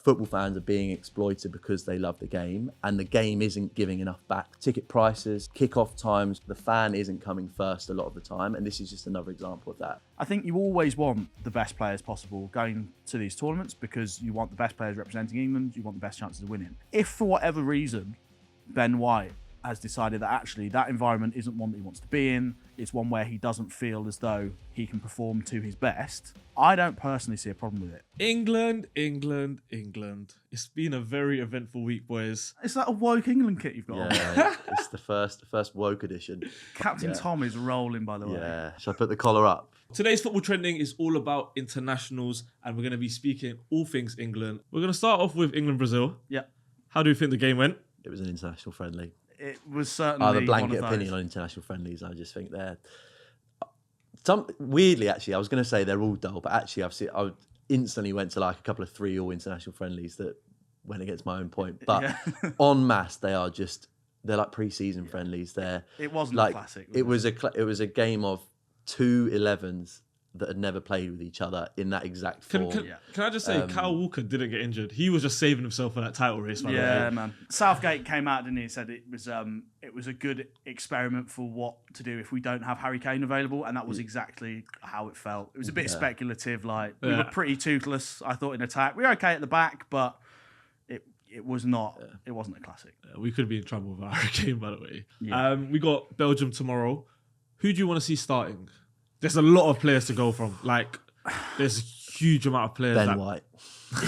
football fans are being exploited because they love the game, and the game isn't giving enough back. Ticket prices, kick-off times, the fan isn't coming first a lot of the time, and this is just another example of that. I think you always want the best players possible going to these tournaments because you want the best players representing England, you want the best chances of winning. If for whatever reason Ben White has decided that actually that environment isn't one that he wants to be in, it's one where he doesn't feel as though he can perform to his best, I don't personally see a problem with it. England, England, England. It's been a very eventful week, boys. It's like a woke England kit you've got on. Yeah, it's the first woke edition. Captain Tom is rolling, by the way. Yeah, should I put the collar up? Today's football trending is all about internationals, and we're going to be speaking all things England. We're going to start off with England-Brazil. Yeah. How do you think the game went? It was an international friendly. It was certainly I have a blanket one of those. opinion on international friendlies. I just think they're weirdly, actually, I was going to say they're all dull, but actually I instantly went to like a couple of 3-all international friendlies that went against my own point. But en masse, they're like pre-season friendlies. It wasn't like, a classic. It was a game of 2 11s that had never played with each other in that exact form. Can I just say, Kyle Walker didn't get injured. He was just saving himself for that title race. Yeah, man. Southgate came out, didn't he? Said it was a good experiment for what to do if we don't have Harry Kane available, and that was exactly how it felt. It was a bit speculative. Like we were pretty toothless, I thought, in attack. We were okay at the back, but it was not. It wasn't a classic. We could be in trouble with Harry Kane, by the way. Yeah. We got Belgium tomorrow. Who do you want to see starting? There's a lot of players to go from. Like, there's a huge amount of players. Ben White.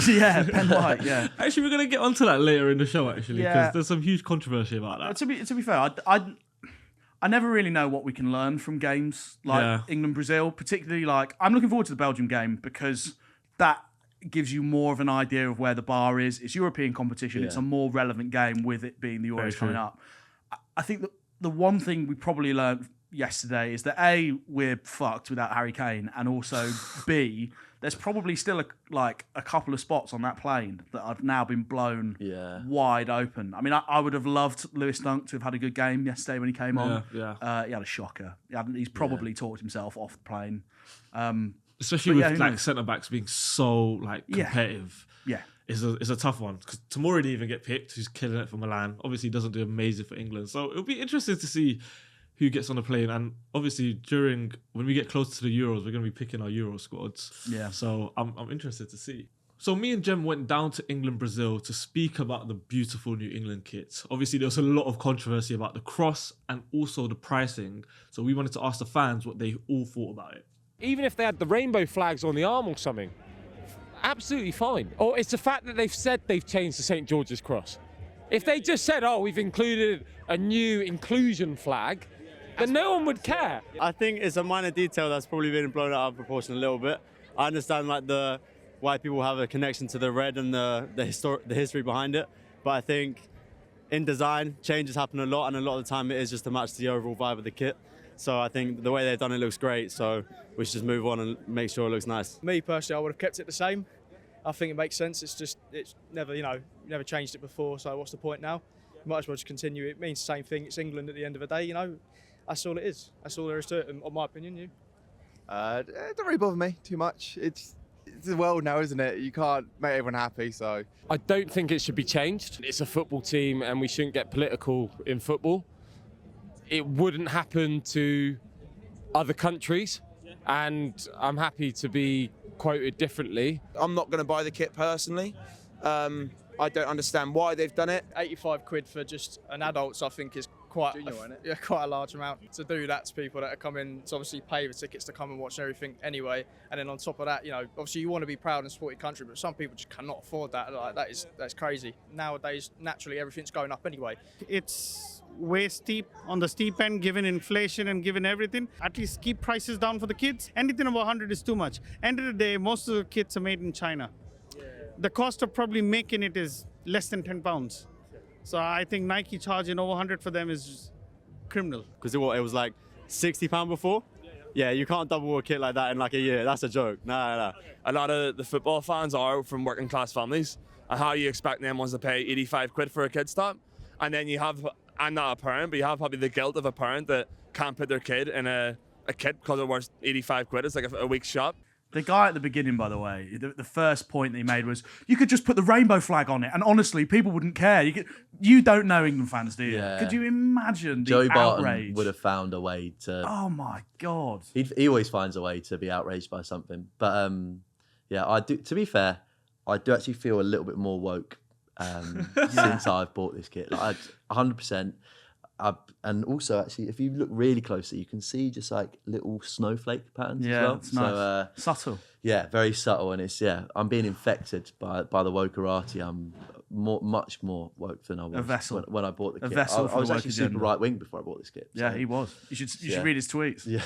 Yeah, Ben White, yeah. Actually, we're going to get onto that later in the show, actually, because Yeah. there's some huge controversy about that. To be fair, I never really know what we can learn from games like England-Brazil, particularly like, I'm looking forward to the Belgium game because that gives you more of an idea of where the bar is. It's European competition. It's a more relevant game with it being the Euros coming up. I think that the one thing we probably learned yesterday is that A, we're fucked without Harry Kane, and also B, there's probably still a couple of spots on that plane that have now been blown wide open. I mean, I would have loved Lewis Dunk to have had a good game yesterday when he came on. He had a shocker. He's probably talked himself off the plane. Especially with like centre backs being so like competitive. Yeah. It's a tough one because Tomori didn't even get picked, who's killing it for Milan. Obviously, he doesn't do amazing for England. So it'll be interesting to see who gets on the plane. And obviously, when we get closer to the Euros, we're going to be picking our Euro squads. Yeah. So I'm interested to see. So me and Jem went down to England, Brazil to speak about the beautiful New England kit. Obviously, there was a lot of controversy about the cross and also the pricing. So we wanted to ask the fans what they all thought about it. Even if they had the rainbow flags on the arm or something, absolutely fine. Or it's the fact that they've said they've changed the St. George's cross. If they just said, oh, we've included a new inclusion flag, then no one would care. I think it's a minor detail that's probably been blown out of proportion a little bit. I understand like why people have a connection to the red and the history behind it, but I think in design, changes happen a lot, and a lot of the time it is just to match the overall vibe of the kit. So I think the way they've done it looks great, so we should just move on and make sure it looks nice. Me personally, I would have kept it the same. I think it makes sense. It's never, never changed it before, so what's the point now? You might as well just continue. It means the same thing. It's England at the end of the day, That's all it is. That's all there is to it, in my opinion. It don't really bother me too much. It's the world now, isn't it? You can't make everyone happy, so. I don't think it should be changed. It's a football team and we shouldn't get political in football. It wouldn't happen to other countries, and I'm happy to be quoted differently. I'm not going to buy the kit personally. I don't understand why they've done it. £85 for just an adult, I think, is quite a large amount. To do that to people that are coming to obviously pay the tickets to come and watch everything anyway, and then on top of that, obviously you want to be proud and support your country, but some people just cannot afford that. Like that's crazy. Nowadays, naturally, everything's going up anyway. It's way steep on the steep end, given inflation and given everything. At least keep prices down for the kids. Anything above 100 is too much. End of the day, most of the kits are made in China. The cost of probably making it is less than £10. So I think Nike charging over 100 for them is criminal. Because it was like £60 before? Yeah, you can't double a kit like that in like a year. That's a joke. No. A lot of the football fans are from working class families. And how you expect them ones to pay £85 for a kid stop? And then you have, I'm not a parent, but you have probably the guilt of a parent that can't put their kid in a kit because it worth £85. It's like a week's shop. The guy at the beginning, by the way, the first point that he made was, you could just put the rainbow flag on it, and honestly, people wouldn't care. You don't know England fans, do you? Yeah. Could you imagine the Joey Barton outrage? would have found a way to... Oh, my God. He always finds a way to be outraged by something. But, yeah, I do. To be fair, I do actually feel a little bit more woke since I've bought this kit. Like, 100%. And also, actually, if you look really closely, you can see just like little snowflake patterns as well. It's nice. Subtle. Yeah, very subtle. And it's, I'm being infected by the wokerati. I'm much more woke than I was when I bought the kit. Vessel I was actually super right wing before I bought this kit. Yeah, he was. You should read his tweets. Yeah.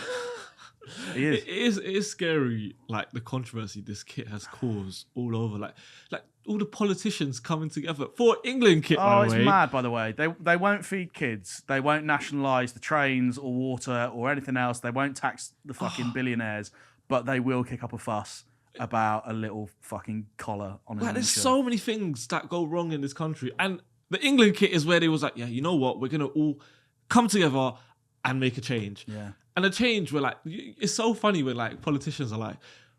He is. It is scary, like the controversy this kit has caused all over, like all the politicians coming together for England kit. Oh, it's mad, by the way. They won't feed kids. They won't nationalise the trains or water or anything else. They won't tax the fucking billionaires, but they will kick up a fuss about a little fucking collar on a There's so many things that go wrong in this country, and the England kit is where they was like, yeah, you know what, we're gonna all come together and make a change. Yeah. And a change where, like, it's so funny when, like, politicians are like,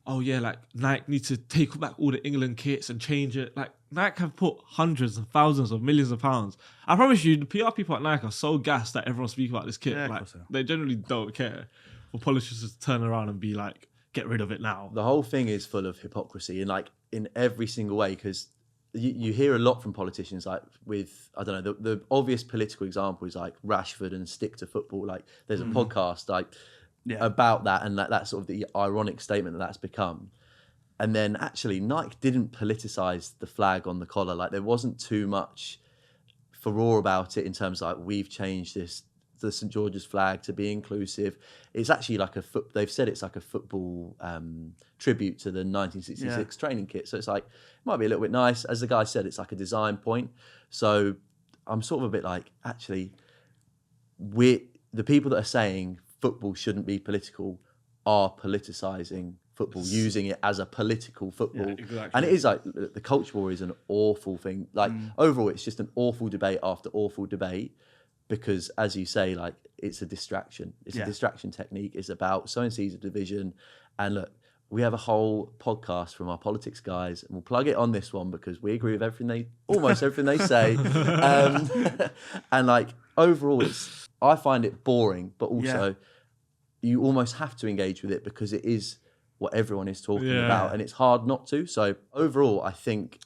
oh, yeah, like, Nike needs to take back all the England kits and change it. Like, Nike have put hundreds and thousands of millions of pounds. I promise you, the PR people at Nike are so gassed that everyone's speaking about this kit. Yeah, like, they generally don't care for politicians to turn around and be like, get rid of it now. The whole thing is full of hypocrisy in every single way, because you hear a lot from politicians, like with, I don't know, the obvious political example is like Rashford and stick to football. Like there's a podcast about that, and that's sort of the ironic statement that's become. And then actually Nike didn't politicize the flag on the collar. Like there wasn't too much furore about it in terms of like, we've changed the St. George's flag to be inclusive. It's actually like they've said it's like a football tribute to the 1966 training kit. So it's like, it might be a little bit nice. As the guy said, it's like a design point. So I'm sort of a bit like, actually, the people that are saying football shouldn't be political are politicising football, using it as a political football. Yeah, exactly. And it is like, the culture war is an awful thing. Like overall, it's just an awful debate after awful debate. Because, as you say, like it's a distraction. It's a distraction technique. It's about sowing seeds of division. And look, we have a whole podcast from our politics guys, and we'll plug it on this one because we agree with almost everything they say. And like overall, I find it boring, but also you almost have to engage with it because it is what everyone is talking about, and it's hard not to. So overall, I think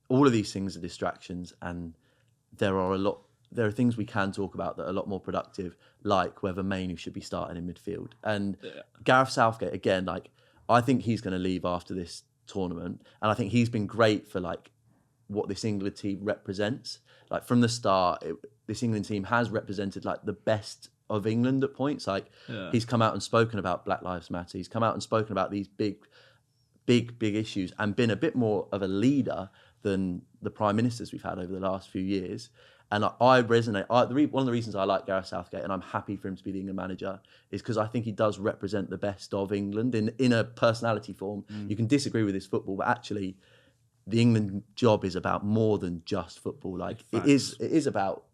all of these things are distractions, and there are things we can talk about that are a lot more productive, like whether Mainoo should be starting in midfield. And Gareth Southgate, again, like I think he's going to leave after this tournament. And I think he's been great for like what this England team represents. Like from the start, this England team has represented like the best of England at points. Like he's come out and spoken about Black Lives Matter. He's come out and spoken about these big issues and been a bit more of a leader than the prime ministers we've had over the last few years. And I resonate. One of the reasons I like Gareth Southgate and I'm happy for him to be the England manager is because I think he does represent the best of England in a personality form. You can disagree with his football, but actually the England job is about more than just football. Like it is about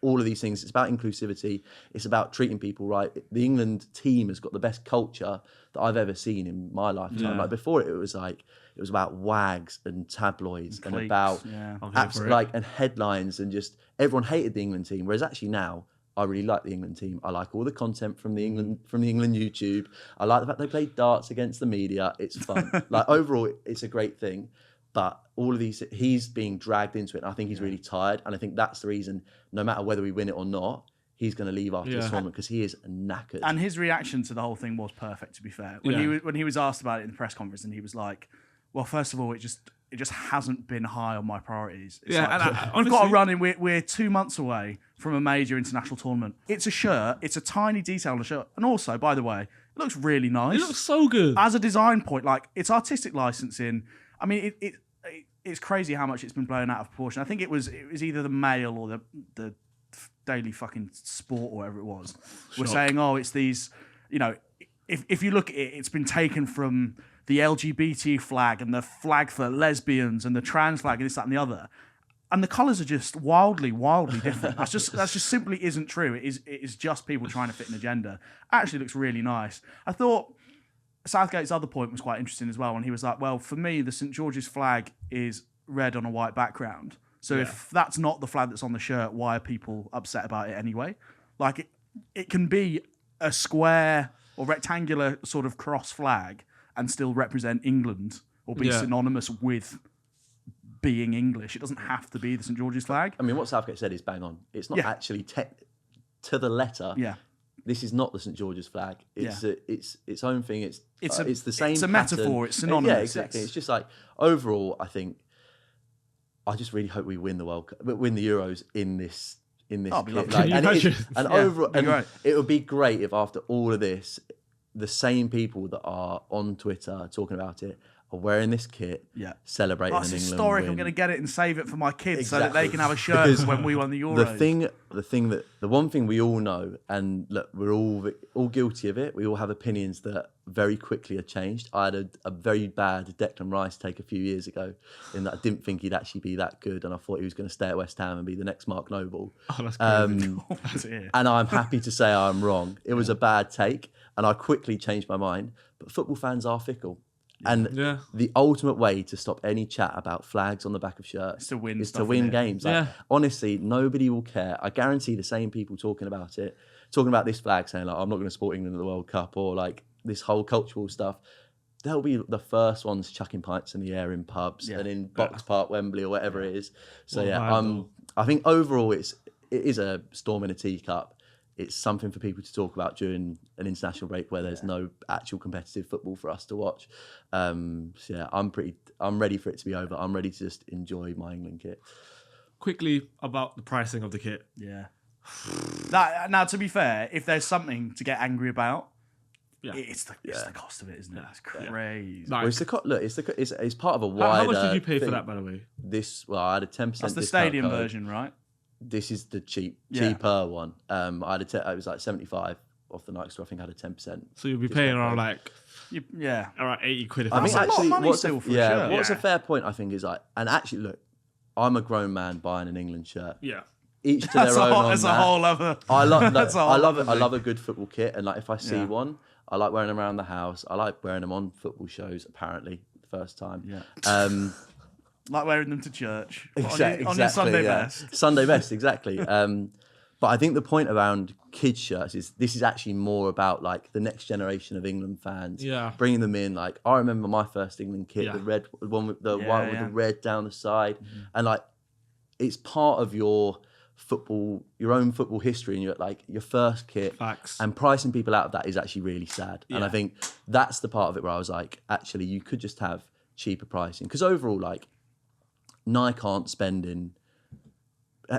all of these things. It's about inclusivity. It's about treating people right. The England team has got the best culture that I've ever seen in my lifetime. Yeah. Like before it was about wags and tabloids and cliques, about and headlines and just everyone hated the England team. Whereas actually now I really like the England team. I like all the content from the England YouTube. I like the fact they play darts against the media. It's fun. Like overall, it's a great thing. But all of these, he's being dragged into it. And I think he's really tired. And I think that's the reason, no matter whether we win it or not, he's going to leave after this tournament because he is knackered. And his reaction to the whole thing was perfect, to be fair. When he was asked about it in the press conference, and he was like, "Well, first of all, it just hasn't been high on my priorities. It's we've got to run in. We're 2 months away from a major international tournament. It's a shirt. It's a tiny detail on the shirt. And also, by the way, it looks really nice. It looks so good. As a design point, like it's artistic licensing. I mean, it's crazy how much it's been blown out of proportion. I think it was either the Mail or the Daily fucking Sport or whatever it was. We're saying, oh, it's these, if you look at it, it's been taken from the LGBT flag and the flag for lesbians and the trans flag and this, that, and the other. And the colours are just wildly, wildly different. That's just simply isn't true. It is just people trying to fit an agenda. Actually looks really nice. I thought Southgate's other point was quite interesting as well, when he was like, well, for me, the St George's flag is red on a white background. So if that's not the flag that's on the shirt, why are people upset about it anyway? Like, it can be a square or rectangular sort of cross flag and still represent England or be synonymous with being English. It doesn't have to be the St George's flag. I mean, what Southgate said is bang on. It's not actually to the letter. Yeah. This is not the St George's flag. It's its own thing. It's the same. It's a pattern. metaphor. It's synonymous. Yeah, exactly. It's just like overall, I think. I just really hope we win the World Cup, win the Euros in this. That'd be kit. lovely. Overall, it would be great if after all of this, the same people that are on Twitter talking about it are wearing this kit, celebrating an England historic. win. I'm going to get it and save it for my kids so that they can have a shirt when we won the Euros. The one thing we all know, and look, we're all guilty of it. We all have opinions that very quickly are changed. I had a very bad Declan Rice take a few years ago, in that I didn't think he'd actually be that good, and I thought he was going to stay at West Ham and be the next Mark Noble. Oh, that's crazy. And I'm happy to say I'm wrong. It was a bad take, and I quickly changed my mind. But football fans are fickle. And the ultimate way to stop any chat about flags on the back of shirts is to win games. Like, honestly, nobody will care. I guarantee the same people talking about this flag, saying like, I'm not going to support England at the World Cup, or like this whole cultural stuff, they'll be the first ones chucking pints in the air in pubs and in Box Park, Wembley, or whatever it is. So I think overall it is a storm in a teacup. It's something for people to talk about during an international break where there's no actual competitive football for us to watch. I'm ready for it to be over. I'm ready to just enjoy my England kit. Quickly about the pricing of the kit. Yeah. Now, to be fair, if there's something to get angry about, it's the cost of it, isn't it? It's crazy. Well, it's part of a wider. How much did you pay for that, by the way? I had a 10%. That's the stadium version, right? This is the cheaper one. I had it was like 75 off the night store. I think I had a 10%. So you'll be paying around like around 80 quid. I think actually, what's a fair point? I think is like, and actually, look, I'm a grown man buying an England shirt. Yeah. Each to their own. That's a whole other. I love it. I love a good football kit, and like if I see one, I like wearing them around the house. I like wearing them on football shows. Apparently, the first time. Yeah. Like wearing them to church. Exactly. On your Sunday best. Sunday best, exactly. But I think the point around kids shirts is this is actually more about like the next generation of England fans. Yeah. Bringing them in. Like I remember my first England kit, the red one with the white with the red down the side, and like it's part of your own football history, and you're like your first kit. Facts. And pricing people out of that is actually really sad. And I think that's the part of it where I was like, actually, you could just have cheaper pricing, because overall, like, Nike aren't spending.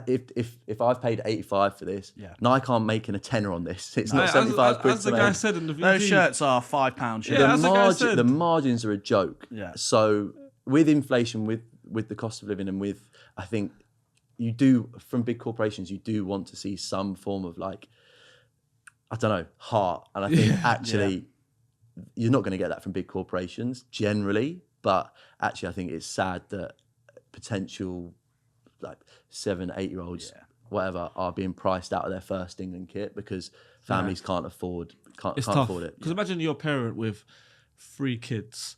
If I've paid 85 for this, Nike aren't making a tenner on this. It's not 75 quid. As the guy said in the video, those shirts are £5 shirts. The margins are a joke. Yeah. So with inflation, with the cost of living, and with, I think you do, from big corporations, you do want to see some form of like, I don't know, heart. And I think actually you're not going to get that from big corporations generally. But actually, I think it's sad that potential like 7-8-year-olds whatever are being priced out of their first England kit because families can't afford it. Because imagine you're a parent with 3 kids.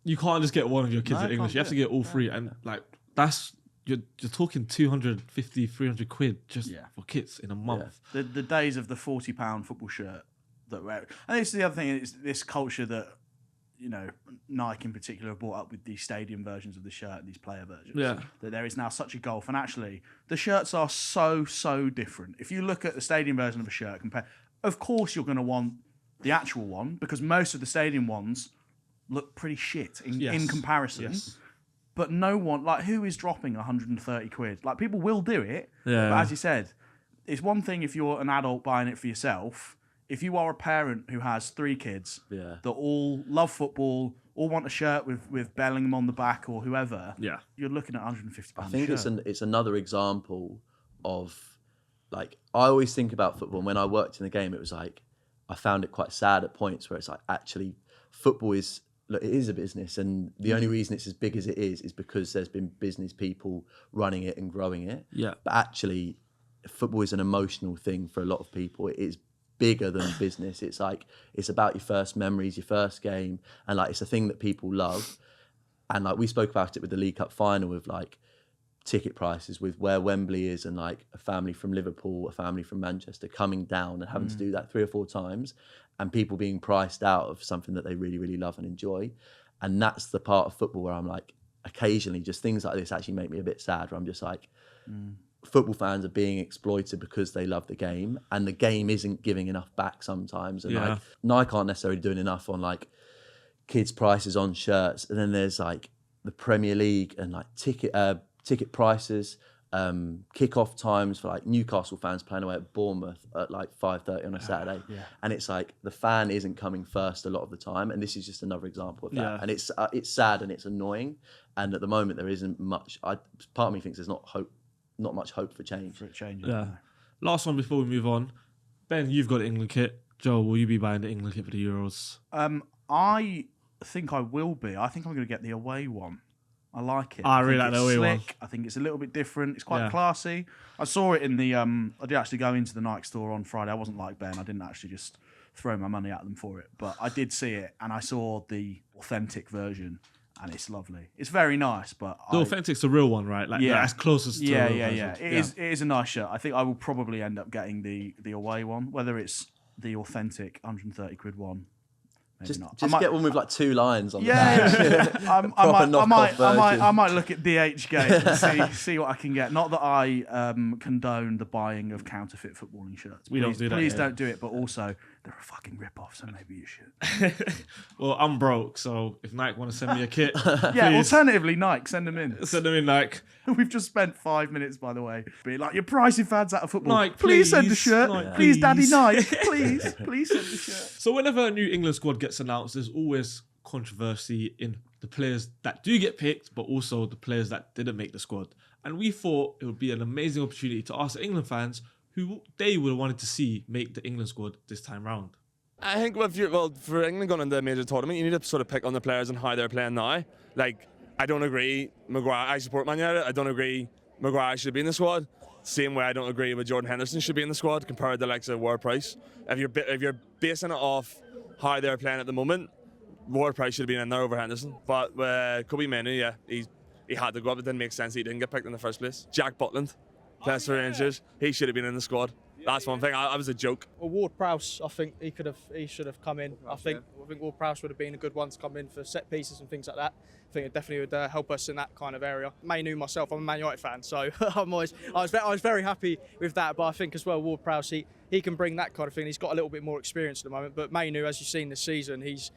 You can't just get one of your kids in English. You have to get all 3, and like that's you're talking 250, 300 quid just for kits in a month. The days of the £40 football shirt that were, and this is the other thing. It's this culture that, you know, Nike in particular have brought up with these stadium versions of the shirt, these player versions. Yeah. That there is now such a gulf. And actually, the shirts are so different. If you look at the stadium version of a shirt, of course you're going to want the actual one, because most of the stadium ones look pretty shit in comparison. Yes. But no one, like, who is dropping 130 quid? Like, people will do it. Yeah. But as you said, it's one thing if you're an adult buying it for yourself. If you are a parent who has 3 kids that all love football, all want a shirt with Bellingham on the back or whoever, you're looking at £150. I think it's another example of, like, I always think about football. And when I worked in the game, it was like, I found it quite sad at points where it's like, actually, football is, look, it is a business. And the only reason it's as big as it is because there's been business people running it and growing it. Yeah. But actually, football is an emotional thing for a lot of people. It is bigger than business. It's like, it's about your first memories, your first game, and like it's a thing that people love. And like we spoke about it with the League Cup final, with like ticket prices, with where Wembley is, and like a family from Liverpool, a family from Manchester coming down and having to do that 3 or 4 times, and people being priced out of something that they really, really love and enjoy. And that's the part of football where I'm like, occasionally just things like this actually make me a bit sad, where I'm just like, football fans are being exploited because they love the game, and the game isn't giving enough back sometimes. And like Nike aren't necessarily doing enough on like kids' prices on shirts. And then there's like the Premier League and like ticket prices, kick-off times for like Newcastle fans playing away at Bournemouth at like 5:30 on a Saturday. And it's like the fan isn't coming first a lot of the time, and this is just another example of that. And it's sad and it's annoying, and at the moment there isn't much. Part of me thinks there's not much hope for change. Last one before we move on. Ben, you've got an England kit. Joe, will you be buying the England kit for the Euros? I think I will be. I think I'm going to get the away one. I like it. I really like the away one. I think it's a little bit different. It's quite classy. I saw it in the... I did actually go into the Nike store on Friday. I wasn't like Ben. I didn't actually just throw my money at them for it. But I did see it, and I saw the authentic version, and it's lovely. It's very nice, but... The authentic's the real one, right? Like as closest to the real version. It is a nice shirt. I think I will probably end up getting the away one, whether it's the authentic 130 quid one. Just get one with like 2 lines on the back. I might look at DHgate and see what I can get. Not that I condone the buying of counterfeit footballing shirts. Please don't do it. But also, they're a fucking rip-off, so maybe you should. Well, I'm broke, so if Nike want to send me a kit, alternatively, Nike, send them in. Send them in, Nike. We've just spent 5 minutes, by the way, being like, you're pricing fans out of football. Nike, please send the shirt. Nike, please, Daddy Nike. Please send the shirt. So whenever a new England squad gets announced, there's always controversy in the players that do get picked, but also the players that didn't make the squad. And we thought it would be an amazing opportunity to ask England fans who they would have wanted to see make the England squad this time round. I think for England going into a major tournament, you need to sort of pick on the players and how they're playing now. Like, I don't agree Maguire. I support Man United. I don't agree Maguire should be in the squad. Same way I don't agree with Jordan Henderson should be in the squad compared to the likes of Ward-Prowse. If you're basing it off how they're playing at the moment, Ward-Prowse should have been in there over Henderson. But Kobe Mainoo, he had to go up. It didn't make sense. He didn't get picked in the first place. Jack Butland, playing for Rangers. He should have been in the squad. That's one thing. I was a joke. Well, Ward-Prowse, I think he should have come in. I think Ward-Prowse would have been a good one to come in for set pieces and things like that. I think it definitely would help us in that kind of area. Mainoo myself, I'm a Man United fan, so I was very happy with that. But I think as well, Ward-Prowse, he can bring that kind of thing. He's got a little bit more experience at the moment. But Mainoo, as you've seen this season, he's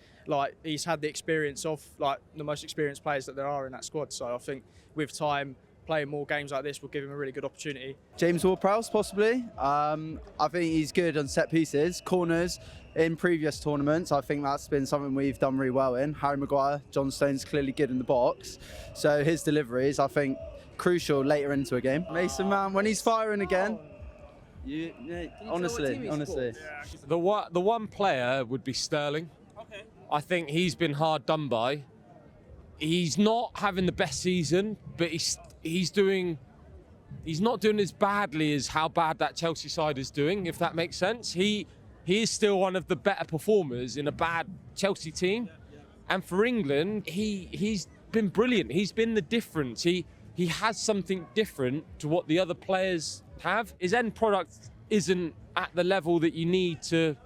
had the experience of like the most experienced players that there are in that squad. So I think with time, playing more games like this will give him a really good opportunity. James Ward-Prowse, possibly. I think he's good on set pieces, corners. In previous tournaments, I think that's been something we've done really well in. Harry Maguire, John Stones clearly good in the box. So his deliveries, I think, crucial later into a game. Mason Mount, when he's firing again, honestly. The one player would be Sterling. Okay. I think he's been hard done by. He's not having the best season, but he's not doing as badly as how bad that Chelsea side is doing, if that makes sense. He is still one of the better performers in a bad Chelsea team. And for England, he's been brilliant. He's been the difference. He has something different to what the other players have. His end product isn't at the level that you need to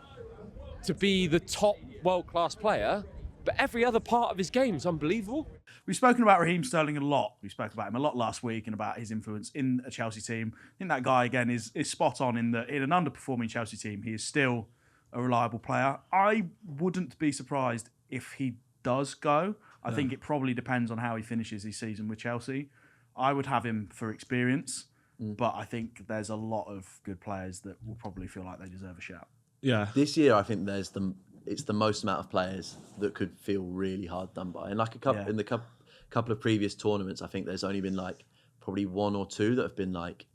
be the top world-class player, but every other part of his game is unbelievable. We've spoken about Raheem Sterling a lot. We spoke about him a lot last week and about his influence in a Chelsea team. I think that guy, again, is spot on in an underperforming Chelsea team. He is still a reliable player. I wouldn't be surprised if he does go. I think it probably depends on how he finishes his season with Chelsea. I would have him for experience, but I think there's a lot of good players that will probably feel like they deserve a shout. Yeah. This year, I think it's the most amount of players that could feel really hard done by. And like in the couple of previous tournaments, I think there's only been like probably 1 or 2 that have been like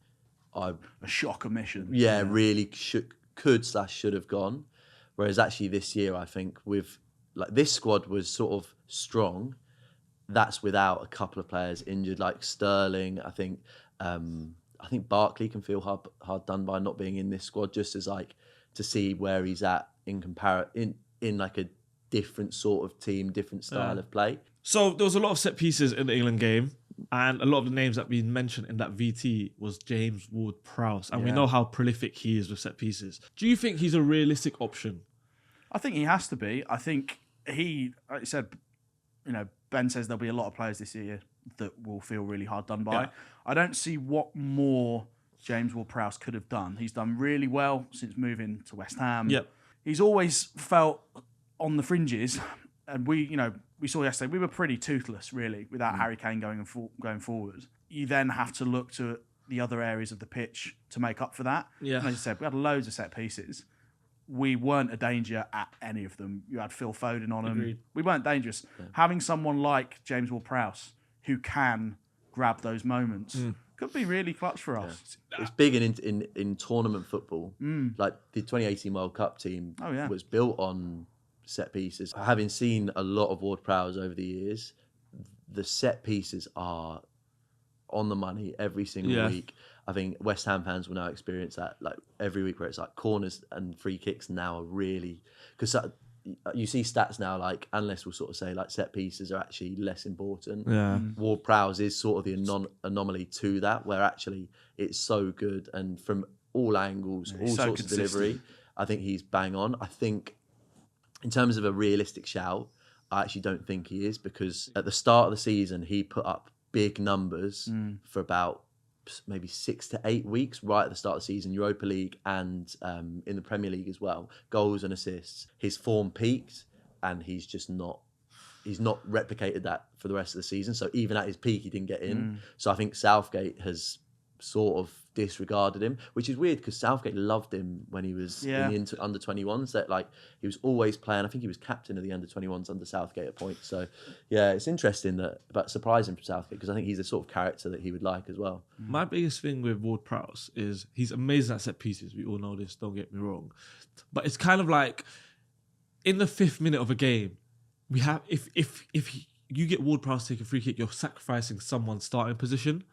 a shock omission. Yeah, really should have gone. Whereas actually this year, I think with like this squad was sort of strong. That's without a couple of players injured, like Sterling. I think Barkley can feel hard done by not being in this squad, just as like to see where he's at in like a different sort of team, different style of play. So there was a lot of set pieces in the England game, and a lot of the names that we mentioned in that VT was James Ward-Prowse, and we know how prolific he is with set pieces. Do you think he's a realistic option? I think he has to be. I think he, like you said, Ben says there'll be a lot of players this year that will feel really hard done by. Yeah. I don't see what more James Ward-Prowse could have done. He's done really well since moving to West Ham. Yep. He's always felt on the fringes, and we saw yesterday we were pretty toothless really without Harry Kane going forward. You then have to look to the other areas of the pitch to make up for that. Yeah. And as you said, we had loads of set pieces. We weren't a danger at any of them. You had Phil Foden on them. We weren't dangerous. Yeah. Having someone like James Ward-Prowse who can grab those moments could be really clutch for us. Yeah. It's big in tournament football. Like the 2018 World Cup team was built on set pieces. Having seen a lot of Ward-Prowse over the years, the set pieces are on the money every single week. I think West Ham fans will now experience that like every week, where it's like corners and free kicks now are really, because you see stats now like analysts will sort of say like set pieces are actually less important. Yeah. Ward-Prowse is sort of the anomaly to that, where actually it's so good and from all angles, all sorts of delivery. I think he's bang on. I think in terms of a realistic shout, I actually don't think he is, because at the start of the season he put up big numbers for about maybe 6 to 8 weeks right at the start of the season, Europa League and in the Premier League as well, goals and assists. His form peaked and he's not replicated that for the rest of the season. So even at his peak, he didn't get in. So I think Southgate has sort of disregarded him, which is weird because Southgate loved him when he was in the under 21s. That like he was always playing. I think he was captain of the under 21s under Southgate at points. So yeah, it's interesting but surprising for Southgate, because I think he's the sort of character that he would like as well. My biggest thing with Ward-Prowse is he's amazing at set pieces. We all know this, don't get me wrong, but it's kind of like in the 5th minute of a game, we have if you get Ward-Prowse take a free kick, you're sacrificing someone's starting position.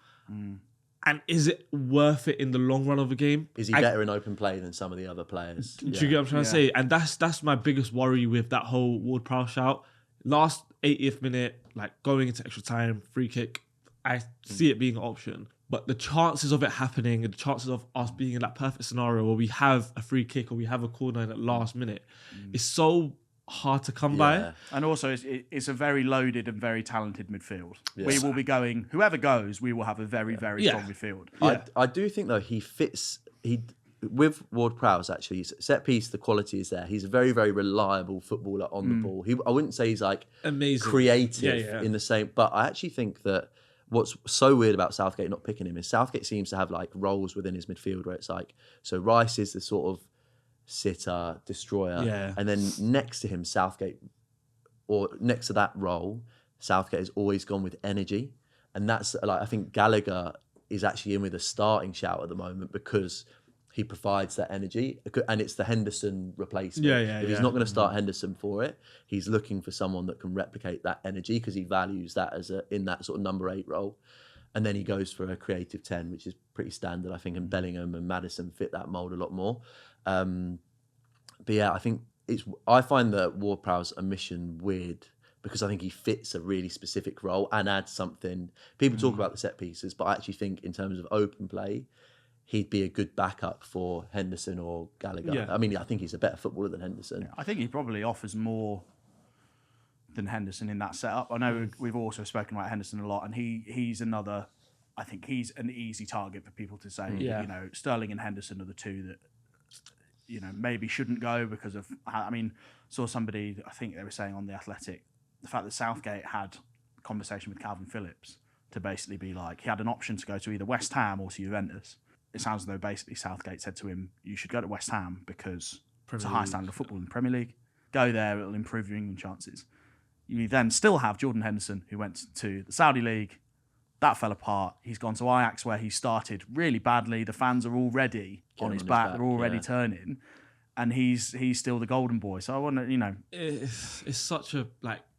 And is it worth it in the long run of a game? Is he better in open play than some of the other players? Do you get what I'm trying to say? And that's my biggest worry with that whole Ward-Prowse shout. Last 80th minute, like going into extra time, free kick, I see it being an option. But the chances of it happening and the chances of us being in that perfect scenario where we have a free kick or we have a corner in that last minute is so hard to come by. And also it's a very loaded and very talented midfield. We will be going, whoever goes, we will have a very, very strong midfield. I do think though he fits, with Ward-Prowse actually, set piece, the quality is there. He's a very, very reliable footballer on the ball. I wouldn't say he's like amazing creative in the same, but I actually think that what's so weird about Southgate not picking him is Southgate seems to have like roles within his midfield where it's like, so Rice is the sort of sitter, destroyer, and then next to him, Southgate, or next to that role, Southgate has always gone with energy, and that's like I think Gallagher is actually in with a starting shout at the moment because he provides that energy, and it's the Henderson replacement. If he's not going to start Henderson for it, he's looking for someone that can replicate that energy because he values that in that sort of number 8 role. And then he goes for a creative 10, which is pretty standard, I think, and Bellingham and Maddison fit that mould a lot more. But yeah, I find that Ward-Prowse a mission weird because I think he fits a really specific role and adds something. People talk about the set pieces, but I actually think in terms of open play, he'd be a good backup for Henderson or Gallagher. Yeah. I mean, I think he's a better footballer than Henderson. I think he probably offers more than Henderson in that setup. I know we've also spoken about Henderson a lot, and he's another. I think he's an easy target for people to say. You know, Sterling and Henderson are the two that maybe shouldn't go because of. I mean, saw somebody. I think they were saying on The Athletic the fact that Southgate had a conversation with Calvin Phillips to basically be like he had an option to go to either West Ham or to Juventus. It sounds as though basically Southgate said to him, "You should go to West Ham because it's a high standard of football in the Premier League. Go there; it'll improve your England chances." You then still have Jordan Henderson, who went to the Saudi League. That fell apart. He's gone to Ajax, where he started really badly. The fans are already on his back. They're already turning. And he's still the golden boy. So I want to, It's such a,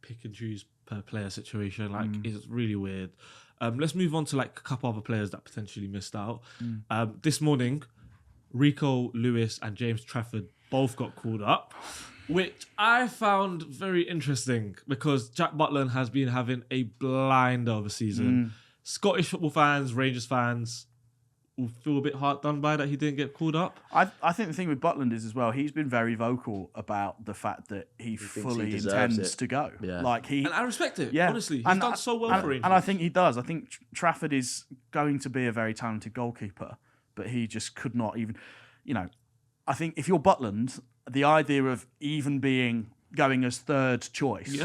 pick and choose per player situation. It's really weird. Let's move on to, a couple other players that potentially missed out. This morning, Rico Lewis and James Trafford both got called up, which I found very interesting because Jack Butland has been having a blinder of a season. Scottish football fans, Rangers fans will feel a bit hard done by that he didn't get called up. I think the thing with Butland is as well, he's been very vocal about the fact that he fully intends to go. Yeah. And I respect it, honestly. He's done so well for Rangers. And I think he does. I think Trafford is going to be a very talented goalkeeper, but he just could not even, I think if you're Butland, the idea of even going as third choice,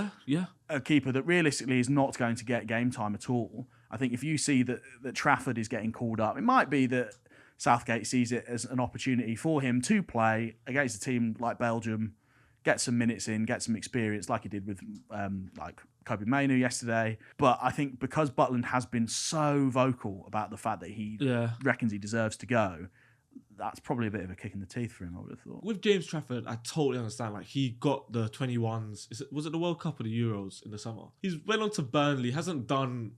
a keeper that realistically is not going to get game time at all. I think if you see that Trafford is getting called up, it might be that Southgate sees it as an opportunity for him to play against a team like Belgium, get some minutes in, get some experience, like he did with like Kobe Mainoo yesterday. But I think because Butland has been so vocal about the fact that he reckons he deserves to go, that's probably a bit of a kick in the teeth for him, I would have thought. With James Trafford, I totally understand. Like, he got the 21s. Was it the World Cup or the Euros in the summer? He's went on to Burnley, hasn't done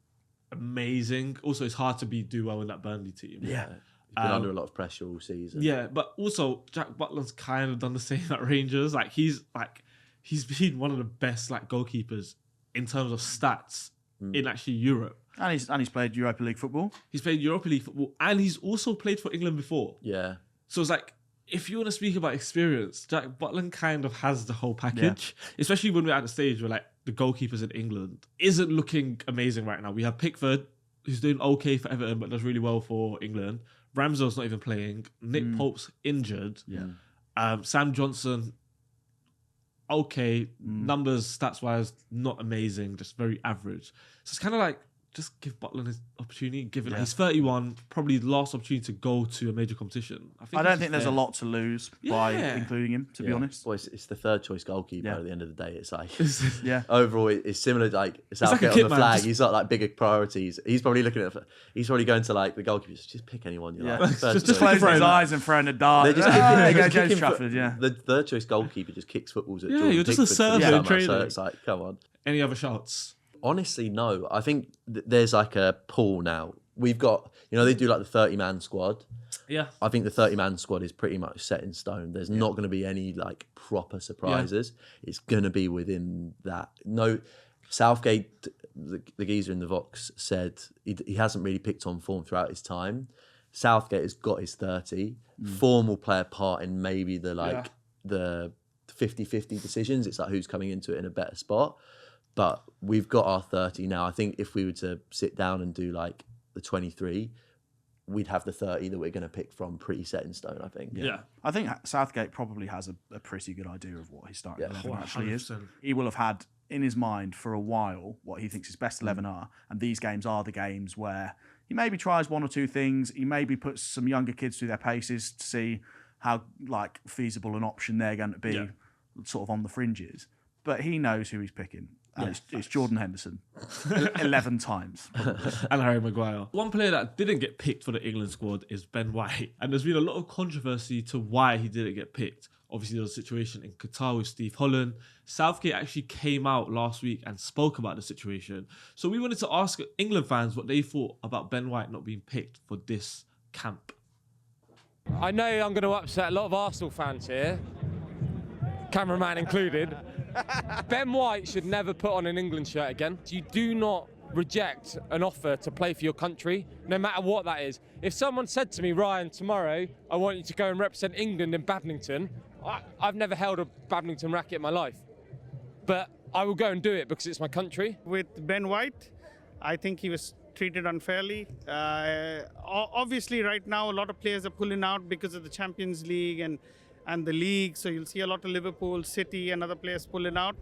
amazing. Also, it's hard to do well in that Burnley team. Yeah. He's been under a lot of pressure all season. Yeah, but also Jack Butland's kind of done the same at Rangers. He's been one of the best goalkeepers in terms of stats in actually Europe. And he's played Europa League football. He's played Europa League football, and he's also played for England before. Yeah. So it's if you want to speak about experience, Jack Butland kind of has the whole package, especially when we're at the stage where the goalkeepers in England isn't looking amazing right now. We have Pickford, who's doing okay for Everton, but does really well for England. Ramsdale's not even playing. Nick Pope's injured. Yeah. Sam Johnson, okay. Numbers, stats-wise, not amazing, just very average. So it's kind of just give Butland his opportunity. He's 31, probably the last opportunity to go to a major competition. I don't think there's a lot to lose by including him, to be honest. Well, it's the third choice goalkeeper at the end of the day. It's overall, it's similar to Southgate on the flag. He's got bigger priorities. He's probably looking at, he's probably going to the goalkeepers. Just pick anyone you like. Just closing his eyes and throwing a dart. James Trafford, The third choice goalkeeper just kicks footballs at Jordan. You're just a servant trainer. So it's come on. Any other shouts? Honestly, no. I think there's a pool now. We've got, they do the 30-man squad. Yeah. I think the 30-man squad is pretty much set in stone. There's not going to be any proper surprises. Yeah. It's going to be within that. No, Southgate, the geezer in the Vox, said he hasn't really picked on form throughout his time. Southgate has got his 30. Form will play a part in maybe the 50-50 decisions. It's who's coming into it in a better spot. But we've got our 30 now. I think if we were to sit down and do the 23, we'd have the 30 that we're going to pick from pretty set in stone, I think. Yeah. I think Southgate probably has a pretty good idea of what his starting 11 actually 100%. is. He will have had in his mind for a while what he thinks his best 11 are. And these games are the games where he maybe tries one or two things. He maybe puts some younger kids through their paces to see how feasible an option they're going to be sort of on the fringes. But he knows who he's picking. It's Jordan Henderson 11 times. And Harry Maguire. One player that didn't get picked for the England squad is Ben White. And there's been a lot of controversy to why he didn't get picked. Obviously, there was a situation in Qatar with Steve Holland. Southgate actually came out last week and spoke about the situation. So we wanted to ask England fans what they thought about Ben White not being picked for this camp. I know I'm going to upset a lot of Arsenal fans here, cameraman included. Ben White should never put on an England shirt again. You do not reject an offer to play for your country, no matter what that is. If someone said to me, Ryan, tomorrow I want you to go and represent England in badminton, I've never held a badminton racket in my life. But I will go and do it because it's my country. With Ben White, I think he was treated unfairly. Obviously, right now, a lot of players are pulling out because of the Champions League and the league, so you'll see a lot of Liverpool, City and other players pulling out.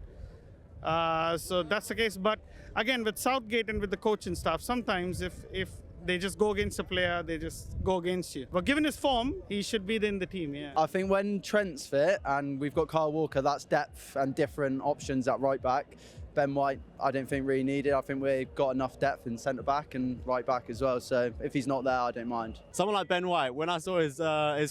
So that's the case. But again, with Southgate and with the coaching staff, sometimes if they just go against a player, they just go against you. But given his form, he should be in the team, yeah. I think when Trent's fit and we've got Kyle Walker, that's depth and different options at right back. Ben White, I don't think really needed. I think we've got enough depth in centre back and right back as well. So if he's not there, I don't mind. Someone like Ben White, when I saw his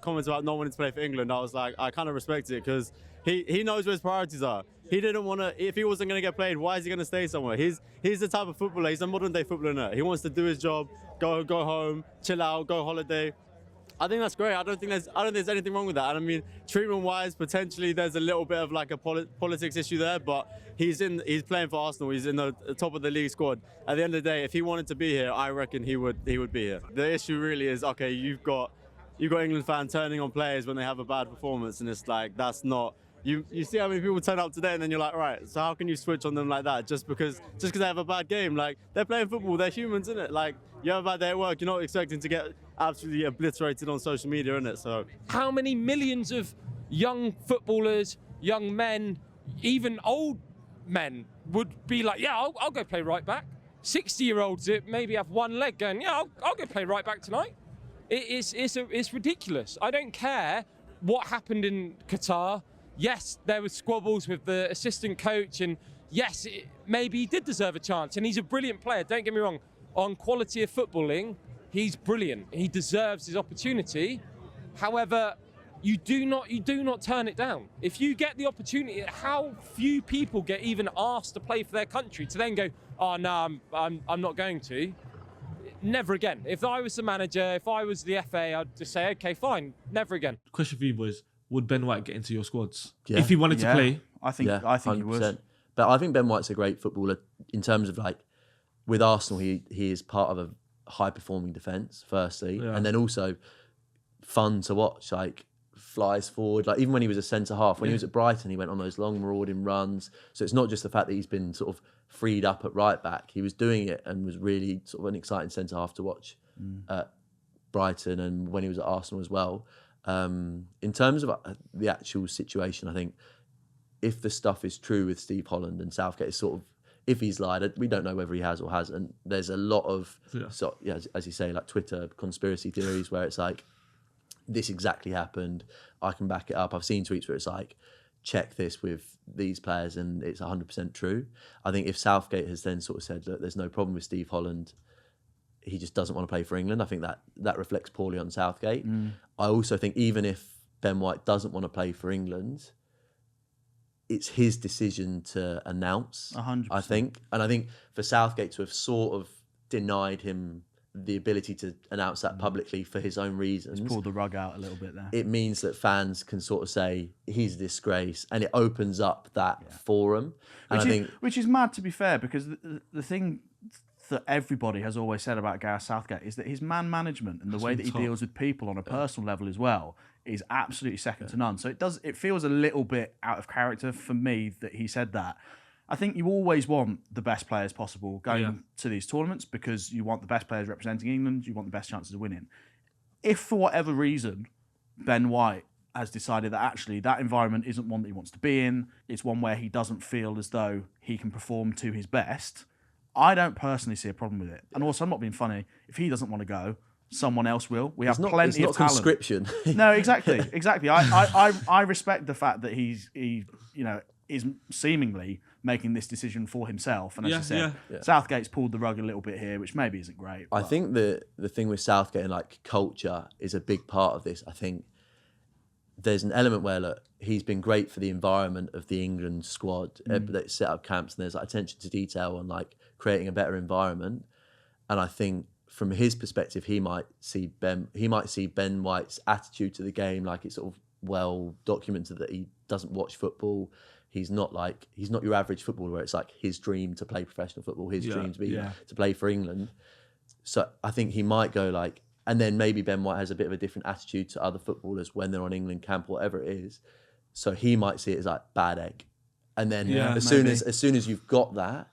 comments about not wanting to play for England, I was like, I kind of respect it because he knows where his priorities are. He didn't want to. If he wasn't going to get played, why is he going to stay somewhere? He's the type of footballer. He's a modern day footballer. He wants to do his job, go home, chill out, go holiday. I think that's great. I don't think there's anything wrong with that. And I mean, treatment-wise, potentially there's a little bit of like a politics issue there, but he's playing for Arsenal. He's in the top of the league squad. At the end of the day, if he wanted to be here, I reckon he would be here. The issue really is, okay, you've got England fans turning on players when they have a bad performance, and it's like, that's not. You see how many people turn up today, and then you're like, right, so how can you switch on them like that just because they have a bad game? Like, they're playing football, they're humans, innit? Like, you have a bad day at work, you're not expecting to get absolutely obliterated on social media, innit? So how many millions of young footballers, young men, even old men would be like, yeah, I'll go play right back. 60-year-olds that maybe have one leg going, yeah, I'll go play right back tonight. It's ridiculous. I don't care what happened in Qatar. Yes, there was squabbles with the assistant coach, and yes, maybe he did deserve a chance, and he's a brilliant player, don't get me wrong. On quality of footballing, he's brilliant. He deserves his opportunity. However, you do not turn it down. If you get the opportunity, how few people get even asked to play for their country to then go, oh no, I'm not going to. Never again. If I was the manager, if I was the FA, I'd just say, okay, fine, never again. Question for you boys. Would Ben White get into your squads Yeah. if he wanted to play? I think he would. But I think Ben White's a great footballer in terms of like with Arsenal. He is part of a high performing defence, firstly, and then also fun to watch. Like flies forward. Like even when he was a centre half, when he was at Brighton, he went on those long marauding runs. So it's not just the fact that he's been sort of freed up at right back. He was doing it and was really sort of an exciting centre half to watch at Brighton and when he was at Arsenal as well. In terms of the actual situation, I think if the stuff is true with Steve Holland and Southgate, is sort of, if he's lied, we don't know whether he has or hasn't. There's a lot of, as you say, like Twitter conspiracy theories where it's like, this exactly happened. I can back it up. I've seen tweets where it's like, check this with these players and it's 100% true. I think if Southgate has then sort of said, look, there's no problem with Steve Holland, he just doesn't want to play for England, I think that reflects poorly on Southgate. I also think even if Ben White doesn't want to play for England, it's his decision to announce, 100%. I think. And I think for Southgate to have sort of denied him the ability to announce that publicly for his own reasons. He's pulled the rug out a little bit there. It means that fans can sort of say, he's a disgrace, and it opens up that forum. And which is mad, to be fair, because the thing that everybody has always said about Gareth Southgate is that his man management and the way that he deals with people on a personal level as well is absolutely second to none. So it feels a little bit out of character for me that he said that. I think you always want the best players possible going to these tournaments because you want the best players representing England, you want the best chances of winning. If for whatever reason Ben White has decided that actually that environment isn't one that he wants to be in, it's one where he doesn't feel as though he can perform to his best, I don't personally see a problem with it. And also, I'm not being funny, if he doesn't want to go, someone else will. We have plenty of talent. It's not conscription. No, exactly. I respect the fact that he is seemingly making this decision for himself. And as I said, Southgate's pulled the rug a little bit here, which maybe isn't great. I think the thing with Southgate and like culture is a big part of this. I think there's an element where, look, he's been great for the environment of the England squad. They set up camps and there's like attention to detail and like creating a better environment. And I think from his perspective, he might see Ben White's attitude to the game, like it's sort of well documented that he doesn't watch football. He's not your average footballer where it's like his dream to play professional football, his dream to be to play for England. So I think he might go like, and then maybe Ben White has a bit of a different attitude to other footballers when they're on England camp, whatever it is. So he might see it as like bad egg. And then as soon as you've got that,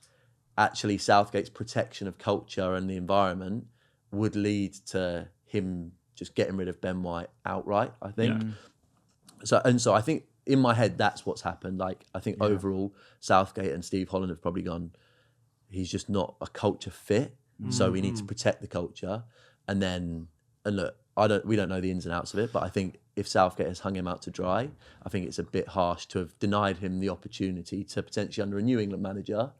actually Southgate's protection of culture and the environment would lead to him just getting rid of Ben White outright, I think. So I think in my head, that's what's happened. Like, I think overall, Southgate and Steve Holland have probably gone, he's just not a culture fit. So we need to protect the culture. And look, we don't know the ins and outs of it, but I think if Southgate has hung him out to dry, I think it's a bit harsh to have denied him the opportunity to potentially, under a New England manager,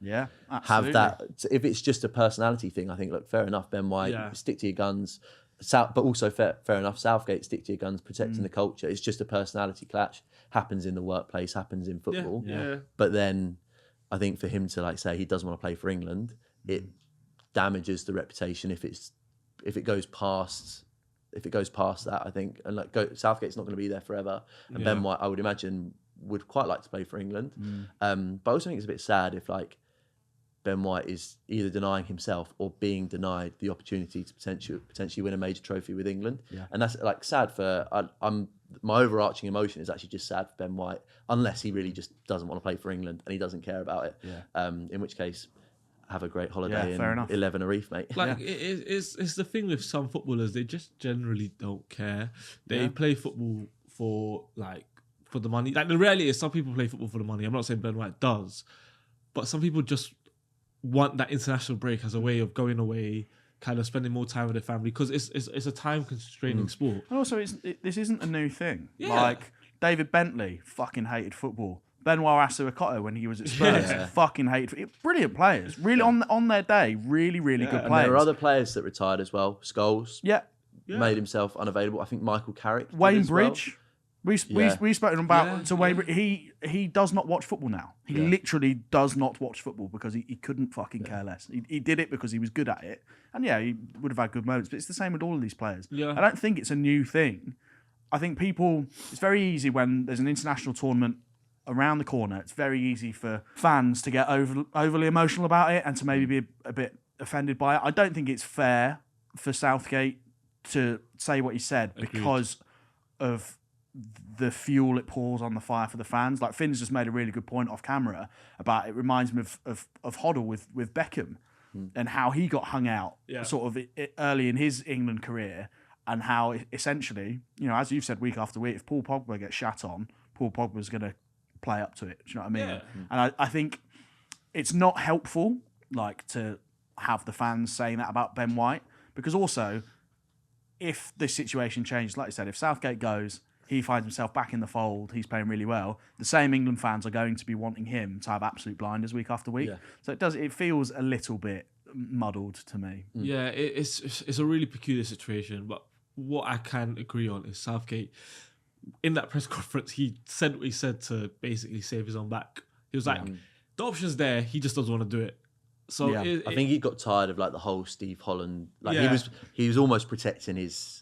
have that. If it's just a personality thing, I think, look, fair enough, Ben White, stick to your guns. But also fair enough, Southgate, stick to your guns, protecting the culture. It's just a personality clash. Happens in the workplace, happens in football. But then I think for him to like say he doesn't want to play for England, it damages the reputation if it goes past if it goes past that, I think, and Southgate's not going to be there forever, and Ben White, I would imagine, would quite like to play for England. But I also think it's a bit sad if Ben White is either denying himself or being denied the opportunity to potentially win a major trophy with England. And that's sad for my overarching emotion is actually just sad for Ben White, unless he really just doesn't want to play for England and he doesn't care about it. In which case, have a great holiday in 11 Arif, mate. It's the thing with some footballers, they just generally don't care. They play football for the money. The reality is some people play football for the money. I'm not saying Ben White does, but some people just want that international break as a way of going away, kind of spending more time with their family, because it's a time constraining sport. And also, this isn't a new thing. David Bentley fucking hated football. Benoit Asuakoto, when he was at Spurs, fucking hated it. Brilliant players, really on their day, really good players. And there were other players that retired as well. Scholes made himself unavailable. I think Michael Carrick, Wayne Bridge. We spoke about to Wayne. He does not watch football now. He literally does not watch football because he couldn't fucking care less. He did it because he was good at it, and he would have had good moments. But it's the same with all of these players. I don't think it's a new thing. I think it's very easy when there's an international tournament around the corner. It's very easy for fans to get overly emotional about it and to maybe be a bit offended by it. I don't think it's fair for Southgate to say what he said because of the fuel it pours on the fire for the fans. Like Finn's just made a really good point off camera about it. Reminds me of Hoddle with Beckham and how he got hung out sort of early in his England career, and how essentially, as you've said week after week, if Paul Pogba gets shat on, Paul Pogba's going to play up to it. Do you know what I mean? And I think it's not helpful to have the fans saying that about Ben White, because also if this situation changes, like you said, if Southgate goes, he finds himself back in the fold, he's playing really well, the same England fans are going to be wanting him to have absolute blinders week after week. So it feels a little bit muddled to me. Yeah, it's a really peculiar situation, but what I can agree on is Southgate, in that press conference, he said what he said to basically save his own back. He was like, the option's there, he just doesn't want to do it. So I think he got tired of the whole Steve Holland. He was almost protecting his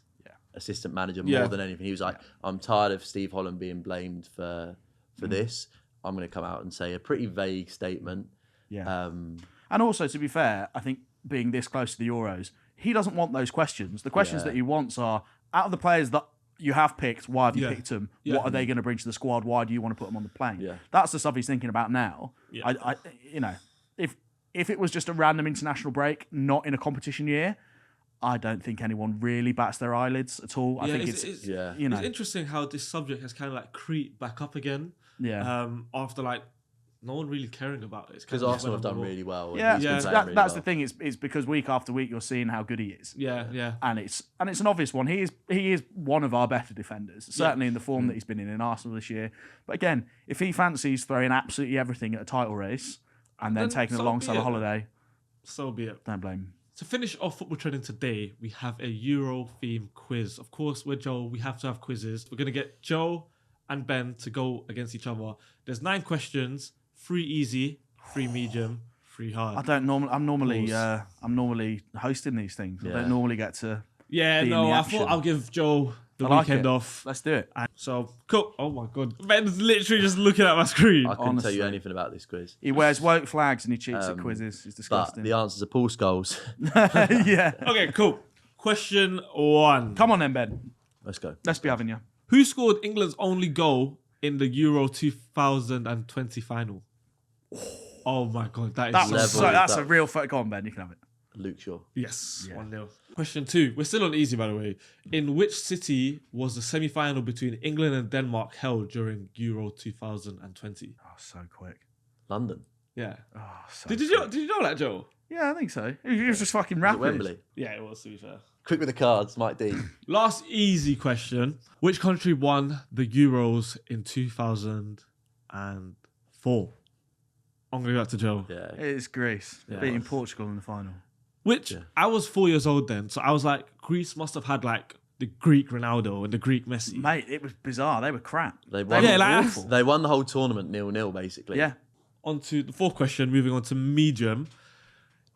assistant manager more than anything. He was like, I'm tired of Steve Holland being blamed for this. I'm going to come out and say a pretty vague statement. And also, to be fair, I think being this close to the Euros, he doesn't want those questions. The questions that he wants are, out of the players that you have picked, why have you picked them? What are they going to bring to the squad? Why do you want to put them on the plane? That's the stuff he's thinking about now. If it was just a random international break, not in a competition year, I don't think anyone really bats their eyelids at all. I think it's interesting how this subject has kind of creeped back up again. After no one really caring about it. Because Arsenal have done really well. That's the thing. It's because week after week you're seeing how good he is. And it's an obvious one. He is one of our better defenders, certainly in the form that he's been in Arsenal this year. But again, if he fancies throwing absolutely everything at a title race and then taking a long summer holiday, so be it. Don't blame him. To finish off football training today, we have a Euro-themed quiz. Of course, with Joe, we have to have quizzes. We're going to get Joe and Ben to go against each other. There's 9 questions, 3 easy, 3 medium, 3 hard. I'm normally hosting these things. I don't normally get to. I thought I'll give Joe the weekend off. Let's do it. So cool. Oh my god, Ben's literally just looking at my screen. I couldn't tell you anything about this quiz. He wears woke flags and he cheats at quizzes. It's disgusting. But the answers are Paul Scholes. Okay, cool. Question 1. Come on then, Ben. Let's go. Let's be having you. Who scored England's only goal in the Euro 2020 final? Oh my god, that's a real Go on, Ben. You can have it. Luke Shaw. Yes, 1-0. Question 2. We're still on easy, by the way. In which city was the semi-final between England and Denmark held during Euro 2020? Oh, so quick. London. Yeah. Oh, so did you know that, Joe? Yeah, I think so. It was just fucking rapid. Wembley. Yeah, it was, to be fair. Quick with the cards, Mike D. Last easy question. Which country won the Euros in 2004? I'm going to go back to Joe. Yeah. It's Greece. Beating Portugal in the final. I was 4 years old then, so I was like, Greece must have had the Greek Ronaldo and the Greek Messi. Mate, it was bizarre. They were crap. They won the whole tournament 0-0, basically. Yeah. On to the 4th question, moving on to medium.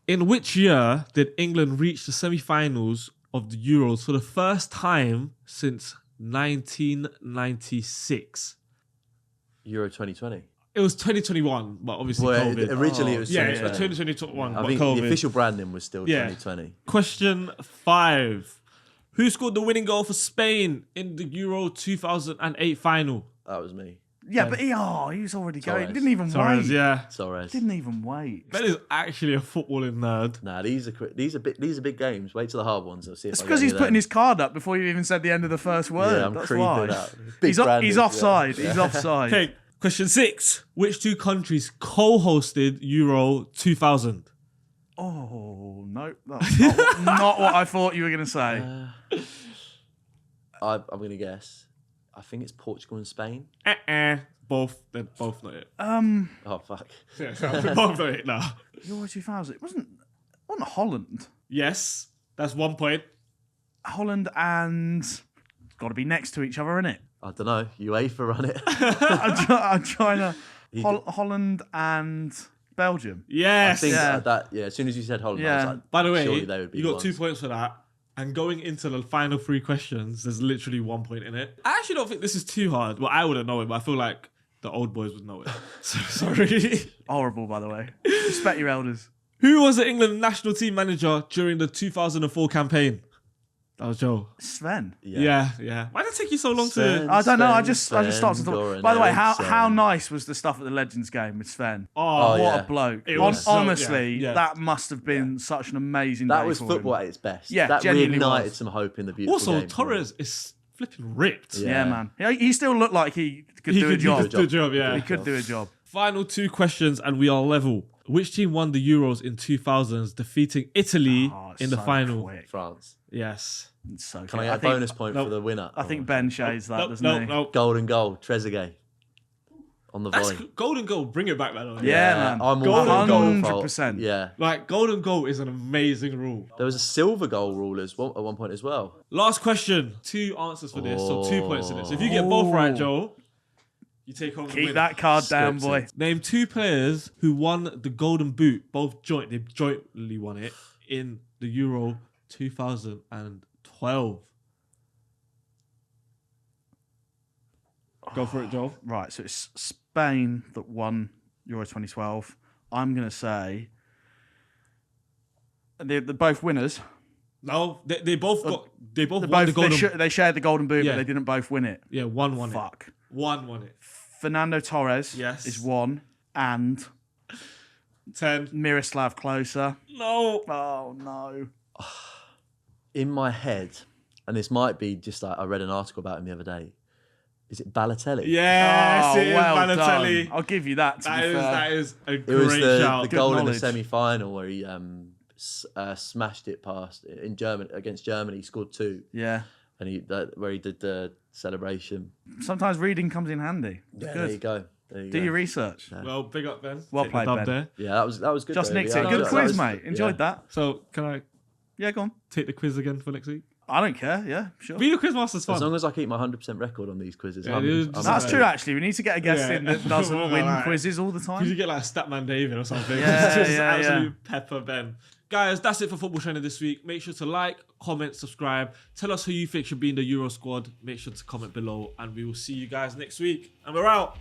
In which year did England reach the semi-finals of the Euros for the first time since 1996? Euro 2020. It was 2021, but obviously Well, COVID. originally it was Yeah, 2020. 2021, I but think COVID. the official branding was still Yeah. 2020. Question 5. Who scored the winning goal for Spain in the Euro 2008 final? That was me. Yeah, but he was already going. He Torres. didn't even Torres, wait. yeah. Torres. Didn't even wait. Ben is actually a footballing nerd. Nah, these are big games. Wait till the hard ones. I'll see if It's I because get he's any of putting them. his card up before you even said the end of the first word. Yeah, I'm That's creeping why. out. Big He's branded, offside. yeah. He's offside. Okay, question 6. Which two countries co-hosted Euro 2000? Oh, no. That's not what I thought you were going to say. I'm going to guess. I think it's Portugal and Spain. Both. They're both not it. Oh, fuck. Yeah, both not it now. Euro 2000. It wasn't Holland. Yes, that's 1 point. Holland and... Got to be next to each other, innit? I don't know. UEFA run it. I'm trying to... Holland and Belgium. Yes. I think that, as soon as you said Holland, I was like, By the surely way, they would be you the got 2 ones. points for that. And going into the final 3 questions, there's literally 1 point in it. I actually don't think this is too hard. Well, I wouldn't know it, but I feel like the old boys would know it. So sorry. Horrible, by the way. Respect your elders. Who was the England national team manager during the 2004 campaign? That was Joe. Sven. Yeah. Why did it take you so long to... I don't know. I just Sven, started to talk. Goran By the way, Eriksson. how nice was the stuff at the Legends game with Sven? Oh, what a bloke! It was so- Honestly, yeah. that must have been such an amazing. That day was for football him. at its best. Yeah, that genuinely reignited was. some hope in the beautiful Also, game. Torres is flipping ripped. Yeah, man. He still looked like he could do a job. He could do a job, yeah. He could do a job. Final 2 questions and we are level. Which team won the Euros in 2000s, defeating Italy in the final? Quick. France. Yes. It's so Can quick. I get a bonus point for the winner? I think Ben shades that, doesn't he? No. Golden goal, Trezeguet. On the That's volley. golden goal. Bring it back, man. Yeah, man. I'm Golden all goal. 100%. Yeah. Like, golden goal is an amazing rule. There was a silver goal rule at one point as well. Last question. 2 answers for this, so 2 points in it. So if you get both right, Joel, you take home the win. Keep that card down, boy. Name 2 players who won the Golden Boot. They jointly won it in the Euro 2012. Go for it, Joel. Right, so it's Spain that won Euro 2012. I'm going to say they're both winners. No, they both got. They both They're won the both- Golden. they shared the Golden Boot, Yeah. but they didn't both win it. Yeah, one won it. Fuck. One won it. Fernando Torres is one, and 10. Miroslav Klose. No. Oh no. In my head, and this might be just like I read an article about him the other day. Is it Balotelli? Yes, it is well Balotelli. done. I'll give you that. That is a It was great shout. the Good goal in the knowledge. semi-final where he smashed it past in Germany against Germany. He scored 2. Yeah. And where he did the celebration. Sometimes reading comes in handy. It's Yeah, good. there you go. Do your research. Well, big up, Ben. Well Take the played, dub Ben. there. Yeah, that was good. Just though. nicked Yeah, it. I Good enjoyed- quiz, that was- mate. Enjoyed yeah. that. So, can I Yeah, go on. take the quiz again for next week? I don't care. Yeah, sure. Being a quizmaster's fun. As long as I keep my 100% record on these quizzes. Yeah, I'm- it is I'm just- That's okay. true, actually. We need to get a guest Yeah. in that doesn't Well, win right. quizzes all the Could time. you get like Statman David or something? Yeah, Just yeah, absolute yeah. pepper Ben. Guys, that's it for Football Trainer this week. Make sure to like, comment, subscribe. Tell us who you think should be in the Euro squad. Make sure to comment below, and we will see you guys next week. And we're out.